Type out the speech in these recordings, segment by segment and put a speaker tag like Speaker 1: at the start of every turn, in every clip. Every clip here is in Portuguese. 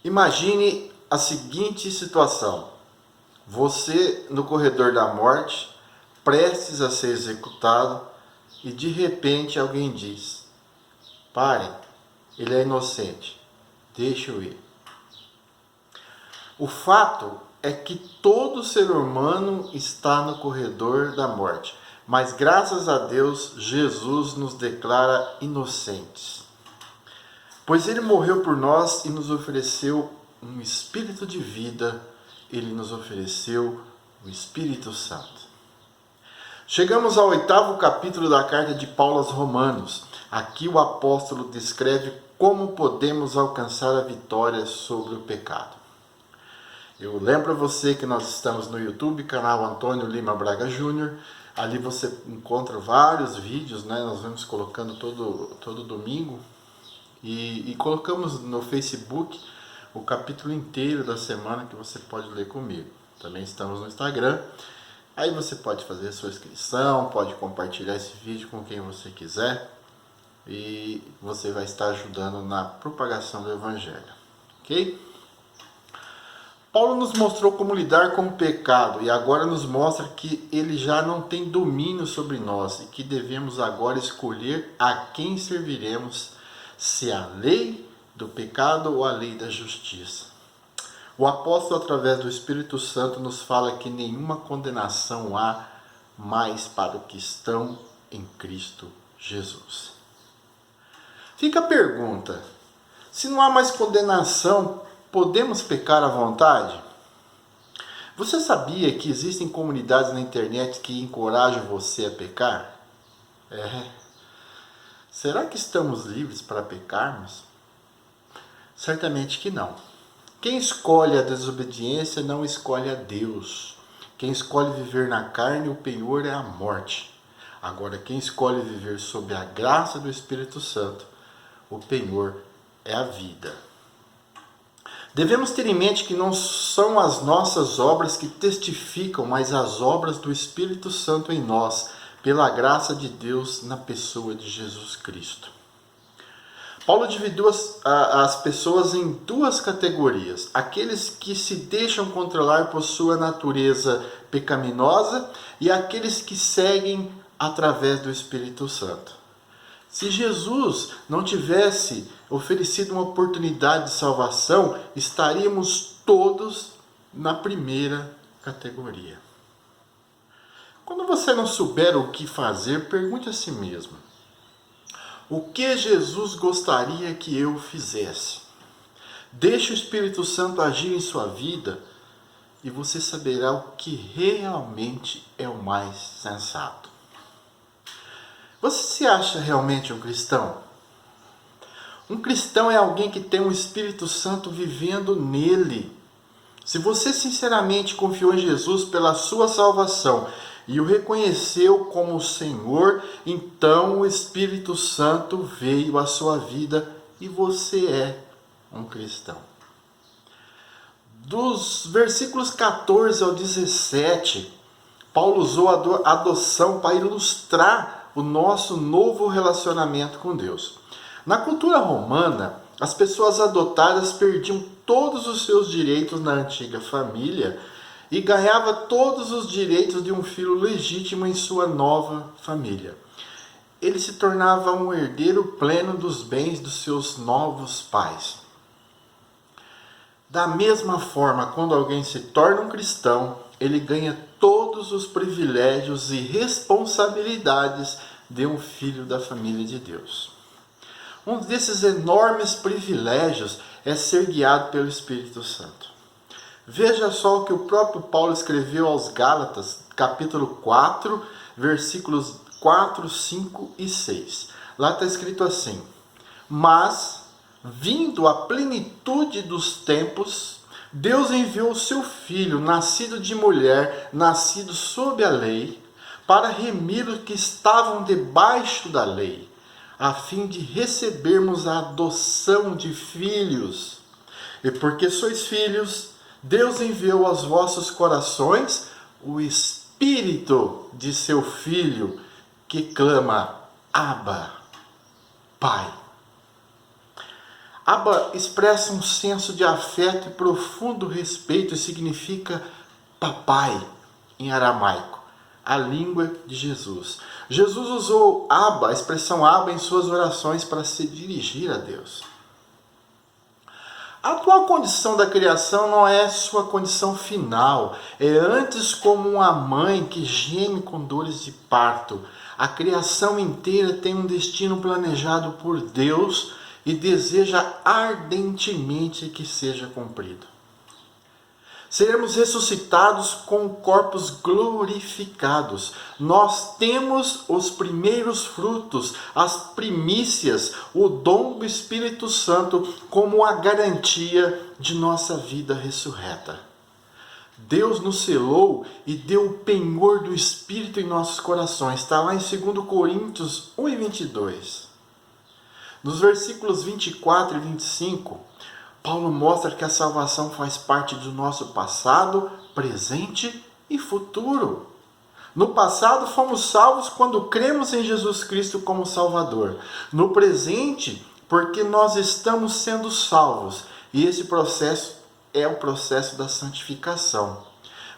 Speaker 1: Imagine a seguinte situação: você no corredor da morte, prestes a ser executado, e de repente alguém diz: "Parem, ele é inocente, deixe eu ir". O fato é que todo ser humano está no corredor da morte, mas graças a Deus, Jesus nos declara inocentes. Pois ele morreu por nós e nos ofereceu um espírito de vida, ele nos ofereceu o Espírito Santo. Chegamos ao 8º capítulo da carta de Paulo aos Romanos. Aqui o apóstolo descreve como podemos alcançar a vitória sobre o pecado. Eu lembro a você que nós estamos no YouTube, canal Antônio Lima Braga Júnior. Ali você encontra vários vídeos, né? Nós vamos colocando todo domingo. E colocamos no Facebook o capítulo inteiro da semana que você pode ler comigo. Também estamos no Instagram. Aí você pode fazer a sua inscrição, pode compartilhar esse vídeo com quem você quiser. E você vai estar ajudando na propagação do Evangelho. Ok? Paulo nos mostrou como lidar com o pecado e agora nos mostra que ele já não tem domínio sobre nós e que devemos agora escolher a quem serviremos, se a lei do pecado ou a lei da justiça. O apóstolo, através do Espírito Santo, nos fala que nenhuma condenação há mais para os que estão em Cristo Jesus. Fica a pergunta: se não há mais condenação, podemos pecar à vontade? Você sabia que existem comunidades na internet que encorajam você a pecar? Será que estamos livres para pecarmos? Certamente que não. Quem escolhe a desobediência não escolhe a Deus. Quem escolhe viver na carne, o penhor é a morte. Agora, quem escolhe viver sob a graça do Espírito Santo, o penhor é a vida. Devemos ter em mente que não são as nossas obras que testificam, mas as obras do Espírito Santo em nós, pela graça de Deus na pessoa de Jesus Cristo. Paulo dividiu as pessoas em duas categorias: aqueles que se deixam controlar por sua natureza pecaminosa e aqueles que seguem através do Espírito Santo. Se Jesus não tivesse oferecido uma oportunidade de salvação, estaríamos todos na primeira categoria. Quando você não souber o que fazer, pergunte a si mesmo: o que Jesus gostaria que eu fizesse? Deixe o Espírito Santo agir em sua vida e você saberá o que realmente é o mais sensato. Você se acha realmente um cristão? Um cristão é alguém que tem o Espírito Santo vivendo nele. Se você sinceramente confiou em Jesus pela sua salvação e o reconheceu como Senhor, então o Espírito Santo veio à sua vida e você é um cristão. Dos versículos 14 ao 17, Paulo usou a adoção para ilustrar o nosso novo relacionamento com Deus. Na cultura romana, as pessoas adotadas perdiam todos os seus direitos na antiga família e ganhava todos os direitos de um filho legítimo em sua nova família. Ele se tornava um herdeiro pleno dos bens dos seus novos pais. Da mesma forma, quando alguém se torna um cristão, ele ganha todos os privilégios e responsabilidades de um filho da família de Deus. Um desses enormes privilégios é ser guiado pelo Espírito Santo. Veja só o que o próprio Paulo escreveu aos Gálatas, capítulo 4, versículos 4, 5 e 6. Lá está escrito assim: mas, vindo a plenitude dos tempos, Deus enviou o seu Filho, nascido de mulher, nascido sob a lei, para remir os que estavam debaixo da lei, a fim de recebermos a adoção de filhos. E porque sois filhos, Deus enviou aos vossos corações o Espírito de seu Filho, que clama: Abba, Pai. Abba expressa um senso de afeto e profundo respeito e significa papai em aramaico, a língua de Jesus. Jesus usou Abba, a expressão Abba, em suas orações para se dirigir a Deus. A atual condição da criação não é sua condição final, é antes como uma mãe que geme com dores de parto. A criação inteira tem um destino planejado por Deus e deseja ardentemente que seja cumprido. Seremos ressuscitados com corpos glorificados. Nós temos os primeiros frutos, as primícias, o dom do Espírito Santo como a garantia de nossa vida ressurreta. Deus nos selou e deu o penhor do Espírito em nossos corações. Está lá em 2 Coríntios 1 e 22. Nos versículos 24 e 25, Paulo mostra que a salvação faz parte do nosso passado, presente e futuro. No passado fomos salvos quando cremos em Jesus Cristo como Salvador. No presente, porque nós estamos sendo salvos. E esse processo é o processo da santificação.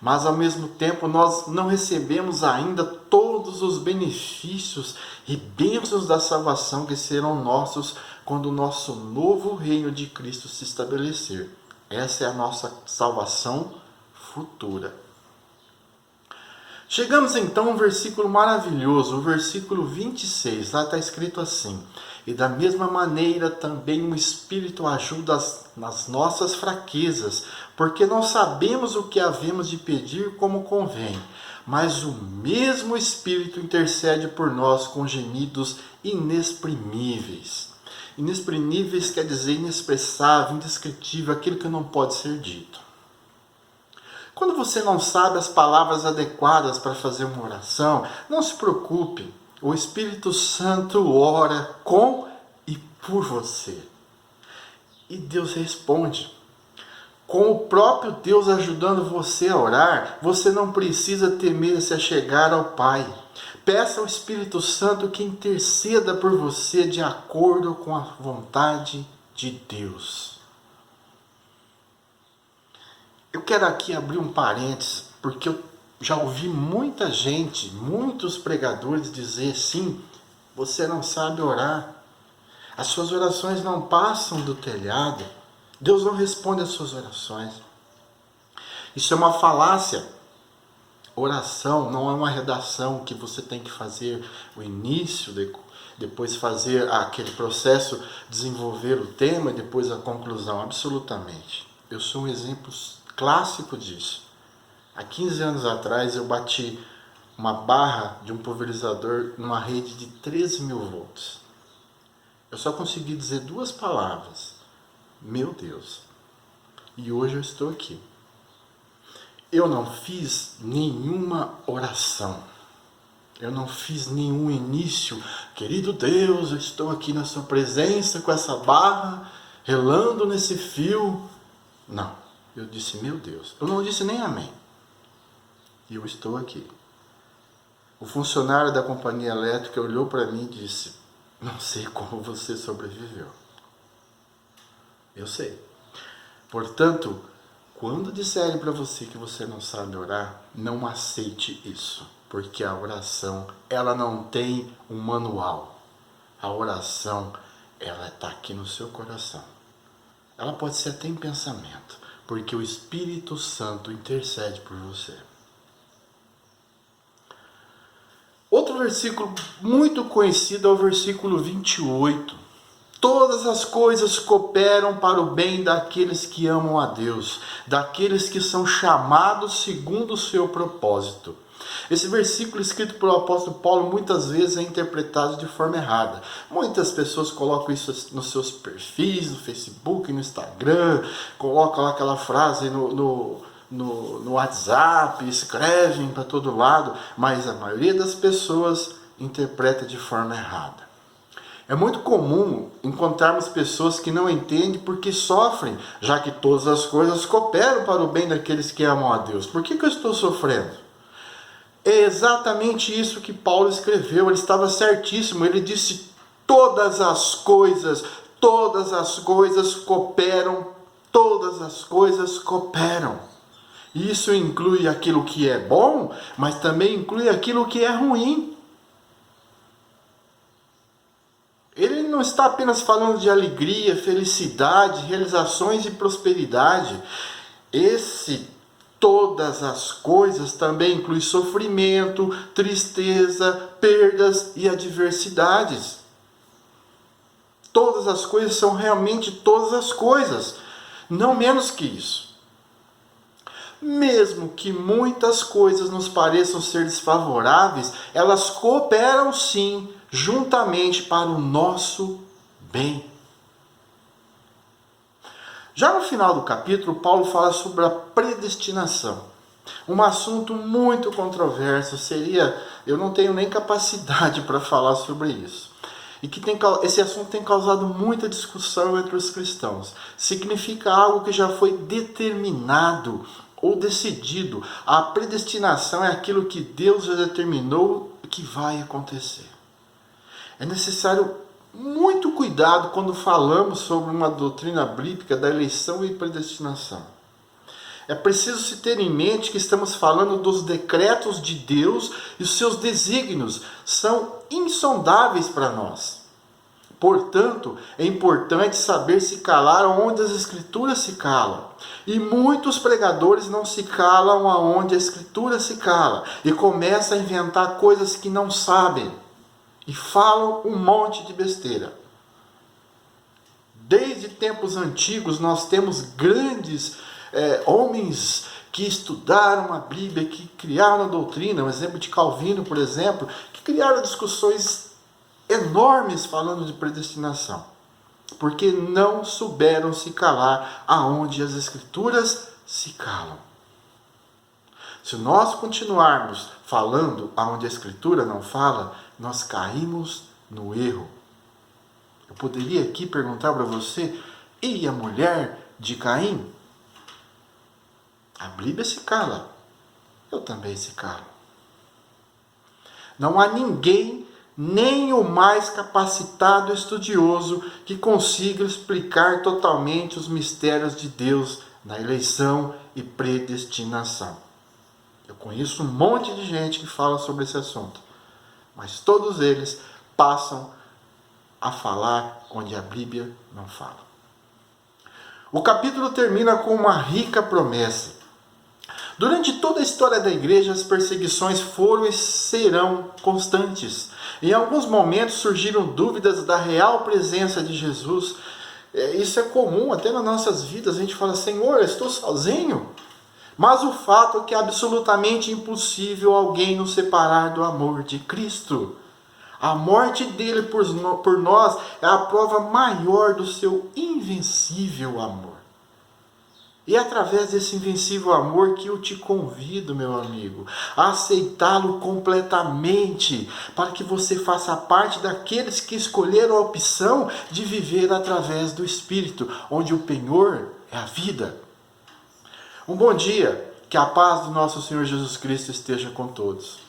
Speaker 1: Mas ao mesmo tempo nós não recebemos ainda todos os benefícios e bênçãos da salvação que serão nossos quando o nosso novo reino de Cristo se estabelecer. Essa é a nossa salvação futura. Chegamos então a um versículo maravilhoso, o versículo 26. Lá está escrito assim: e da mesma maneira também o Espírito ajuda nas nossas fraquezas, porque não sabemos o que havemos de pedir como convém, mas o mesmo Espírito intercede por nós com gemidos inexprimíveis. Inexprimíveis quer dizer inexpressável, indescritível, aquilo que não pode ser dito. Quando você não sabe as palavras adequadas para fazer uma oração, não se preocupe. O Espírito Santo ora com e por você. E Deus responde. Com o próprio Deus ajudando você a orar, você não precisa temer se achegar ao Pai. Peça ao Espírito Santo que interceda por você de acordo com a vontade de Deus. Eu quero aqui abrir um parênteses, porque eu já ouvi muita gente, muitos pregadores dizer sim, você não sabe orar. As suas orações não passam do telhado. Deus não responde às suas orações. Isso é uma falácia. Oração não é uma redação que você tem que fazer o início, depois fazer aquele processo, desenvolver o tema e depois a conclusão. Absolutamente. Eu sou um exemplo clássico disso. Há 15 anos atrás eu bati uma barra de um pulverizador numa rede de 13.000 volts. Eu só consegui dizer 2 palavras. Meu Deus. E hoje eu estou aqui. Eu não fiz nenhuma oração. Eu não fiz nenhum início. Querido Deus, eu estou aqui na sua presença com essa barra, relando nesse fio. Não. Eu disse, meu Deus. Eu não disse nem amém. E eu estou aqui. O funcionário da companhia elétrica olhou para mim e disse, não sei como você sobreviveu. Eu sei. Portanto, quando disserem para você que você não sabe orar, não aceite isso. Porque a oração, ela não tem um manual. A oração, ela está aqui no seu coração. Ela pode ser até em pensamento. Porque o Espírito Santo intercede por você. Outro versículo muito conhecido é o versículo 28. Todas as coisas cooperam para o bem daqueles que amam a Deus, daqueles que são chamados segundo o seu propósito. Esse versículo escrito pelo apóstolo Paulo muitas vezes é interpretado de forma errada. Muitas pessoas colocam isso nos seus perfis, no Facebook, no Instagram, colocam lá aquela frase no WhatsApp, escrevem para todo lado, mas a maioria das pessoas interpreta de forma errada. É muito comum encontrarmos pessoas que não entendem porque sofrem, já que todas as coisas cooperam para o bem daqueles que amam a Deus. Por que eu estou sofrendo? É exatamente isso que Paulo escreveu, ele estava certíssimo, ele disse todas as coisas todas as coisas cooperam, todas as coisas cooperam. Isso inclui aquilo que é bom, mas também inclui aquilo que é ruim. Ele não está apenas falando de alegria, felicidade, realizações e prosperidade. Todas as coisas também inclui sofrimento, tristeza, perdas e adversidades. Todas as coisas são realmente todas as coisas, não menos que isso. Mesmo que muitas coisas nos pareçam ser desfavoráveis, elas cooperam sim, juntamente para o nosso bem. Já no final do capítulo, Paulo fala sobre a predestinação. Um assunto muito controverso, eu não tenho nem capacidade para falar sobre isso. E esse assunto tem causado muita discussão entre os cristãos. Significa algo que já foi determinado ou decidido. A predestinação é aquilo que Deus já determinou que vai acontecer. É necessário muito cuidado quando falamos sobre uma doutrina bíblica da eleição e predestinação. É preciso se ter em mente que estamos falando dos decretos de Deus e os seus desígnios são insondáveis para nós. Portanto, é importante saber se calar onde as Escrituras se calam. E muitos pregadores não se calam aonde a Escritura se cala e começam a inventar coisas que não sabem e falam um monte de besteira. Desde tempos antigos nós temos grandes homens que estudaram a Bíblia, que criaram a doutrina, um exemplo de Calvino, por exemplo, que criaram discussões enormes falando de predestinação, porque não souberam se calar aonde as Escrituras se calam. Se nós continuarmos falando aonde a Escritura não fala, nós caímos no erro. Eu poderia aqui perguntar para você, e a mulher de Caim? A Bíblia se cala, eu também se calo. Não há ninguém, nem o mais capacitado estudioso, que consiga explicar totalmente os mistérios de Deus na eleição e predestinação. Eu conheço um monte de gente que fala sobre esse assunto, mas todos eles passam a falar onde a Bíblia não fala. O capítulo termina com uma rica promessa. Durante toda a história da igreja, as perseguições foram e serão constantes. Em alguns momentos surgiram dúvidas da real presença de Jesus. Isso é comum até nas nossas vidas. A gente fala, Senhor, eu estou sozinho? Mas o fato é que é absolutamente impossível alguém nos separar do amor de Cristo. A morte dele por nós é a prova maior do seu invencível amor. E é através desse invencível amor que eu te convido, meu amigo, a aceitá-lo completamente, para que você faça parte daqueles que escolheram a opção de viver através do Espírito, onde o penhor é a vida. Um bom dia, que a paz do nosso Senhor Jesus Cristo esteja com todos.